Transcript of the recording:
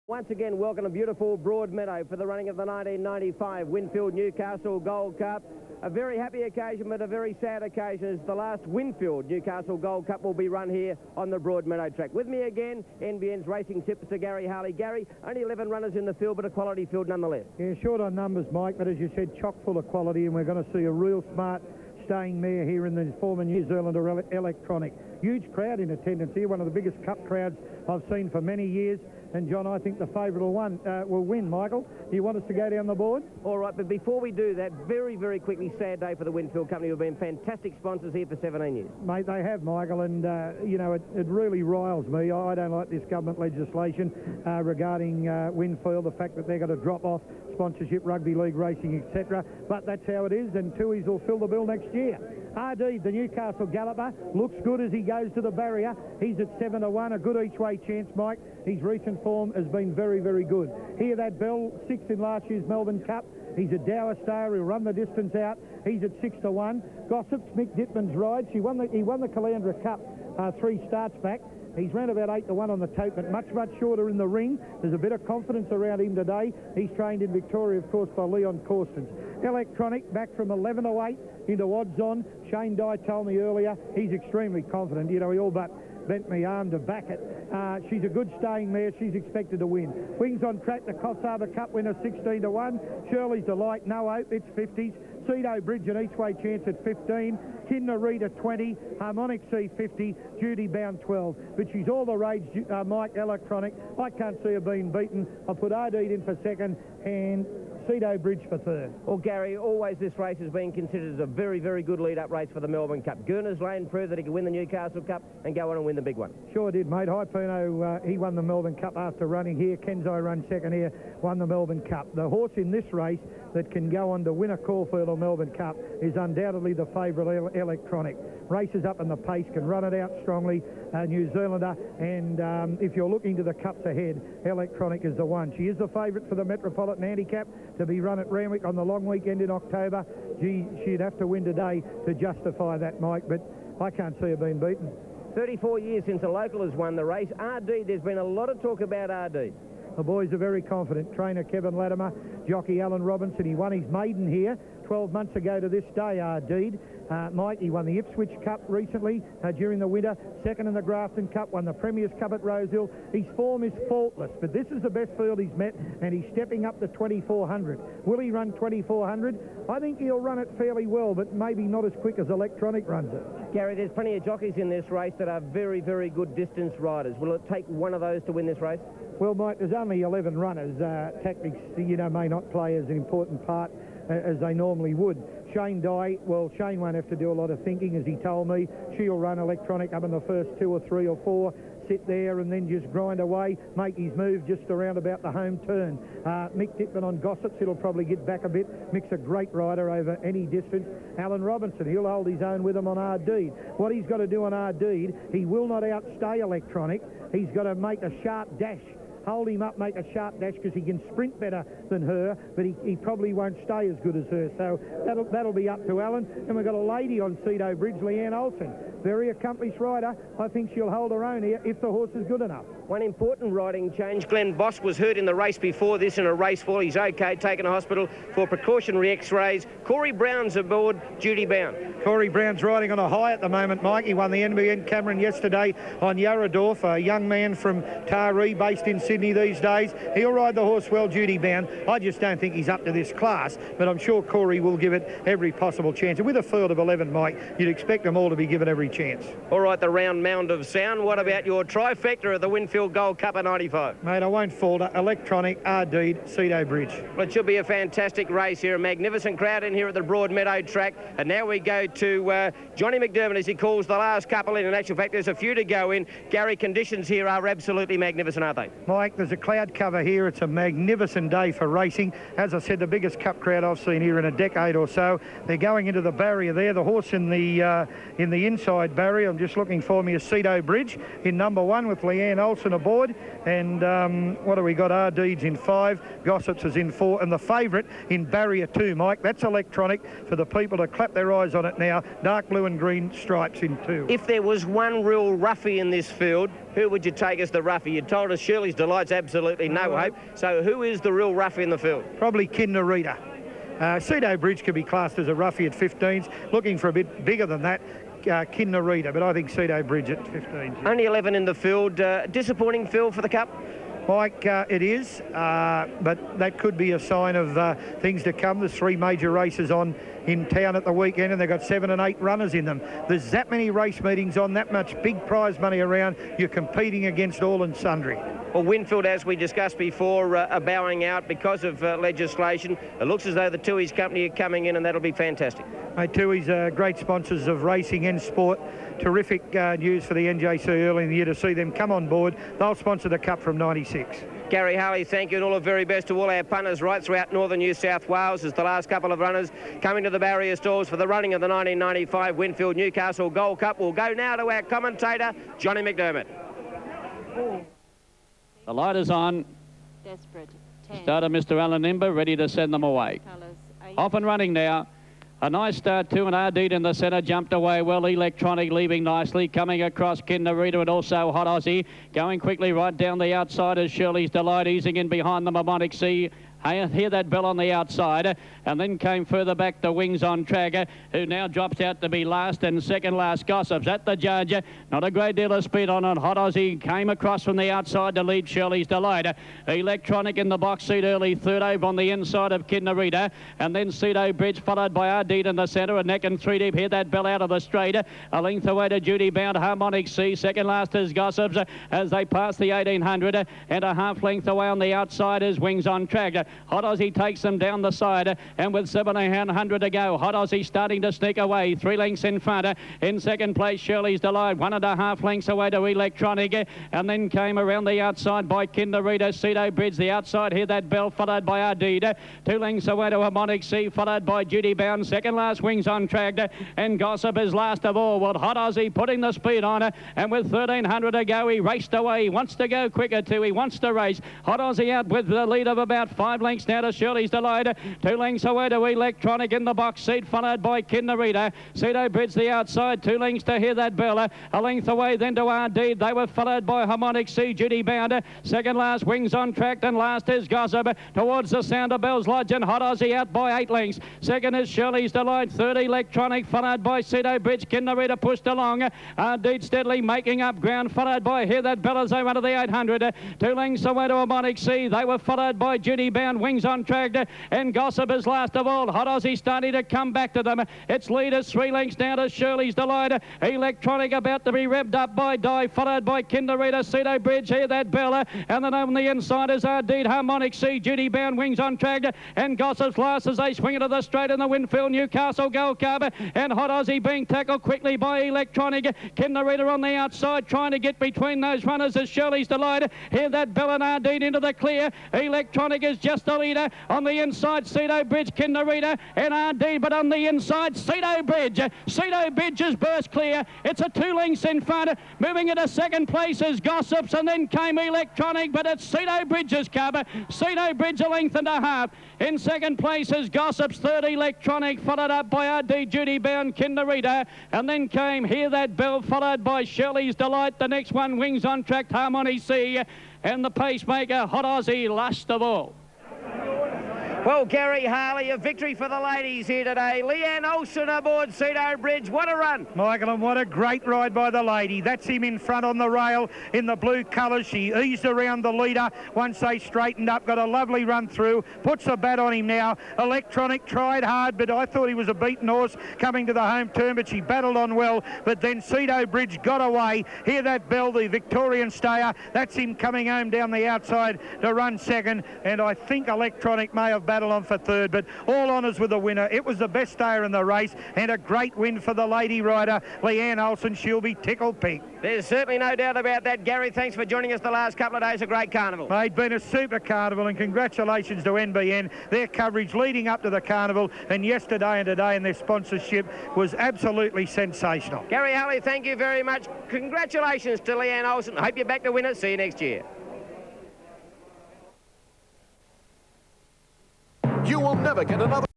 Once again, welcome to beautiful Broadmeadow for the running of the 1995 Winfield Newcastle Gold Cup. A very happy occasion, but a very sad occasion as the last Winfield Newcastle Gold Cup will be run here on the Broadmeadow track. With me again, NBN's racing tipster Gary Harley. Gary, only 11 runners in the field, but a quality field nonetheless. Yeah, short on numbers, Mike, but as you said, chock full of quality, and we're going to see a real smart staying mare here in the former New Zealander Electronic. Huge crowd in attendance here, one of the biggest cup crowds I've seen for many years. And, John, I think the favourite will win. Michael, do you want us to go down the board? All right, but before we do that, very, very quickly, sad day for the Winfield Company, who've been fantastic sponsors here for 17 years. Mate, they have, Michael, and, you know, it really riles me. I don't like this government legislation regarding Winfield, the fact that they're going to drop off sponsorship, rugby league racing, etc. But that's how it is, and Tui's will fill the bill next year. RD, the Newcastle Galloper, looks good as he goes to the barrier. He's at 7-1, a good each-way chance, Mike. His recent form has been very, very good. Hear that bell, 6th in last year's Melbourne Cup. He's a Dower Star. He'll run the distance out. He's at 6-1. Gossip's Mick Dittman's ride. He won the Caloundra Cup 3 starts back. He's round about 8-1 on the tote, but much, much shorter in the ring. There's a bit of confidence around him today. He's trained in Victoria, of course, by Leon Corstens. Electronic back from 11-8 into odds-on. Shane Dye told me earlier he's extremely confident. You know, he all but bent me arm to back it. She's a good staying mare. She's expected to win. Wings on track, the Coffs Harbour Cup winner 16-1. Shirley's Delight, no hope, it's 50s. Cedo Bridge an each-way chance at 15. Kidna Rita 20. Harmonic C 50. Duty Bound 12. But she's all the rage, Mike, Electronic. I can't see her being beaten. I'll put Ardeen in for second and Cedo Bridge for third. Well, Gary, always this race has been considered as a very, very good lead-up race for the Melbourne Cup. Gooners Lane proved that he could win the Newcastle Cup and go on and win the big one. Sure did, mate. Hypeno, he won the Melbourne Cup after running here. Kenzo run second here, won the Melbourne Cup. The horse in this race that can go on to win a Caulfield or Melbourne Cup is undoubtedly the favourite, Electronic. Races up in the pace, can run it out strongly, New Zealander, and if you're looking to the cups ahead, Electronic is the one. She is the favourite for the Metropolitan Handicap to be run at Randwick on the long weekend in October. She'd have to win today to justify that, Mike, but I can't see her being beaten. 34 years since a local has won the race. RD, there's been a lot of talk about RD. The boys are very confident. Trainer Kevin Latimer, jockey Alan Robinson, he won his maiden here 12 months ago to this day, RD. Mike, he won the Ipswich Cup recently during the winter, second in the Grafton Cup, won the Premier's Cup at Rosehill. His form is faultless, but this is the best field he's met, and he's stepping up to 2400. Will he run 2400? I think he'll run it fairly well, but maybe not as quick as Electronic runs it. Gary, there's plenty of jockeys in this race that are very, very good distance riders. Will it take one of those to win this race? Well, Mike, there's only 11 runners. Tactics, you know, may not play as an important part as they normally would. Shane Dye, well, Shane won't have to do a lot of thinking, as he told me. She'll run Electronic up in the first 2 or 3 or 4, sit there and then just grind away, make his move just around about the home turn. Mick Dittman on Gossips, it'll probably get back a bit. Mick's a great rider over any distance. Alan Robinson, he'll hold his own with him on Ardeen. What he's got to do on Ardeen, he will not outstay Electronic. He's got to make a sharp dash. Hold him up, make a sharp dash, because he can sprint better than her, but he probably won't stay as good as her. So that'll be up to Alan. And we've got a lady on Cedo Bridge, Leanne Olsen. Very accomplished rider. I think she'll hold her own here if the horse is good enough. One important riding change. Glenn Boss was hurt in the race before this in a race fall. He's okay, taken to hospital for precautionary x-rays. Corey Brown's aboard, duty bound. Corey Brown's riding on a high at the moment, Mike. He won the NBN Cameron yesterday on Yarradorf, a young man from Taree, based in Sydney these days. He'll ride the horse well, duty bound. I just don't think he's up to this class, but I'm sure Corey will give it every possible chance. And with a field of 11, Mike, you'd expect them all to be given every chance. All right, the round mound of sound. What about your trifecta of the Winfield Gold Cup of 95? Mate, I won't falter. Electronic, Ardeen, Cedo Bridge. Well, it should be a fantastic race here. A magnificent crowd in here at the Broadmeadow track. And now we go to Johnny McDermott, as he calls the last couple in. In actual fact, there's a few to go in. Gary, conditions here are absolutely magnificent, aren't they? Mike, there's a cloud cover here. It's a magnificent day for racing. As I said, the biggest cup crowd I've seen here in a decade or so. They're going into the barrier there. The horse in the inside outside barrier. I'm just looking for me a Cedo Bridge in number 1 with Leanne Olsen aboard. And what have we got? R-Deeds in 5, Gossips is in 4, and the favourite in barrier 2, Mike. That's electronic for the people to clap their eyes on it now. Dark blue and green stripes in 2. If there was one real roughie in this field, who would you take as the roughie? You told us Shirley's Delight's absolutely no hope. So who is the real roughie in the field? Probably Kinnerita. Cedo Bridge could be classed as a roughie at 15s. Looking for a bit bigger than that, Kinnerita, but I think Cedo Bridge at 15s. Only 11 in the field. Disappointing field for the Cup? Mike, it is, but that could be a sign of things to come. There's 3 major races on in town at the weekend, and they've got 7 and 8 runners in them. There's that many race meetings on, that much big prize money around. You're competing against all and sundry. Well, Winfield, as we discussed before, are bowing out because of legislation. It looks as though the Tui's company are coming in, and that'll be fantastic. Mate, Tui's great sponsors of racing and sport. Terrific news for the NJC early in the year to see them come on board. They'll sponsor the Cup from 96. Gary Harley, thank you, and all the very best to all our punters right throughout northern New South Wales as the last couple of runners coming to the barrier stalls for the running of the 1995 Winfield Newcastle Gold Cup. We'll go now to our commentator, Johnny McDermott. The light is on. Desperate. 10. Starter Mr. Alan Imber, ready to send them away. Colours 8. Off and running now. A nice start too, and R-Deed in the centre, jumped away well. Electronic leaving nicely, coming across Kinnerita and also Hot Aussie. Going quickly right down the outside as Shirley's Delight, easing in behind them, Harmonic Sea. I hear that bell on the outside, and then came further back the Wings on Track, who now drops out to be last and second last. Gossips at the judge, not a great deal of speed on it. Hot Aussie came across from the outside to lead Shirley's Delight. Electronic in the box seat early, third over on the inside of Kinnerita, and then Cedo Bridge followed by R-Deed in the centre, a neck and 3 deep. Hear that bell out of the straight, a length away to Judy Bound. Harmonic Sea, second last is Gossips as they pass the 1800, and a half length away on the outside is Wings on Track. Hot Aussie takes them down the side, and with 700 to go, Hot Aussie starting to sneak away. 3 lengths in front. In second place, Shirley's Delight. 1.5 lengths away to Electronic, and then came around the outside by Kinnerita. Cedo Bridge, the outside. Hear that bell, followed by R-Deed. 2 lengths away to Harmonic Sea, followed by Judy Bound. Second last, Wings on Track, and Gossip is last of all. Well, Hot Aussie putting the speed on, and with 1,300 to go, he raced away. He wants to go quicker too. He wants to race. Hot Aussie out with the lead of about 5 lengths now to Shirley's Delight. 2 lengths away to Electronic in the box seat, followed by Kinnerita. Cedo Bridge the outside, 2 lengths to Hear That Bell. A length away then to R-Deed. They were followed by Harmonic Sea, Judy Bound. Second last, Wings on Track, and last is Gossip. Towards the sound of Bells Lodge, and Hot Aussie out by 8 lengths. Second is Shirley's Delight. Third, Electronic, followed by Cedo Bridge. Kinnerita pushed along. R-Deed steadily making up ground, followed by Hear That Bell as they run to the 800. 2 lengths away to Harmonic Sea. They were followed by Judy Bound. Wings on Track, and Gossip is last of all. Hot Aussie starting to come back to them. Its leaders 3 lengths down to Shirley's Delight. Electronic about to be revved up by Die, followed by Kinnerita. Cedo Bridge, Hear That Bell, and then on the inside is R-Deed, Harmonic Sea, Judy Bound, Wings on Track, and Gossip's last as they swing into the straight in the Winfield Newcastle Gold Cup, and Hot Aussie being tackled quickly by Electronic. Kinnerita on the outside trying to get between those runners as Shirley's Delight. Hear That Bell and R-Deed into the clear. Electronic is just the leader. On the inside, Cedo Bridge, Kinnerita, and R-Deed, but on the inside, Cedo Bridge. Cedo Bridge has burst clear. It's a 2 lengths in front. Moving into second place is Gossips, and then came Electronic, but it's Cedo Bridge's cover. Cedo Bridge 1.5 lengths. In second place is Gossips, third Electronic, followed up by R-Deed, Judy Bound, Kinnerita, and then came Hear That Bell, followed by Shirley's Delight. The next one, Wings on Track, Harmony Sea, and the pacemaker, Hot Aussie, last of all. Well, Gary Harley, a victory for the ladies here today. Leanne Olsen aboard Cedo Bridge. What a run. Michael, and what a great ride by the lady. That's him in front on the rail in the blue colours. She eased around the leader once they straightened up. Got a lovely run through. Puts a bat on him now. Electronic tried hard, but I thought he was a beaten horse coming to the home turn, but she battled on well. But then Cedo Bridge got away. Hear That Bell, the Victorian stayer. That's him coming home down the outside to run second. And I think Electronic may have battle on for third, but all honours with the winner. It was the best stayer in the race, and a great win for the lady rider, Leanne Olsen. She'll be tickled pink. There's certainly no doubt about that. Gary, thanks for joining us the last couple of days. A great carnival. Mate, been a super carnival, and congratulations to NBN. Their coverage leading up to the carnival and yesterday and today, and their sponsorship was absolutely sensational. Gary Harley, thank you very much. Congratulations to Leanne Olsen. Hope you're back to win it. See you next year. You will never get another.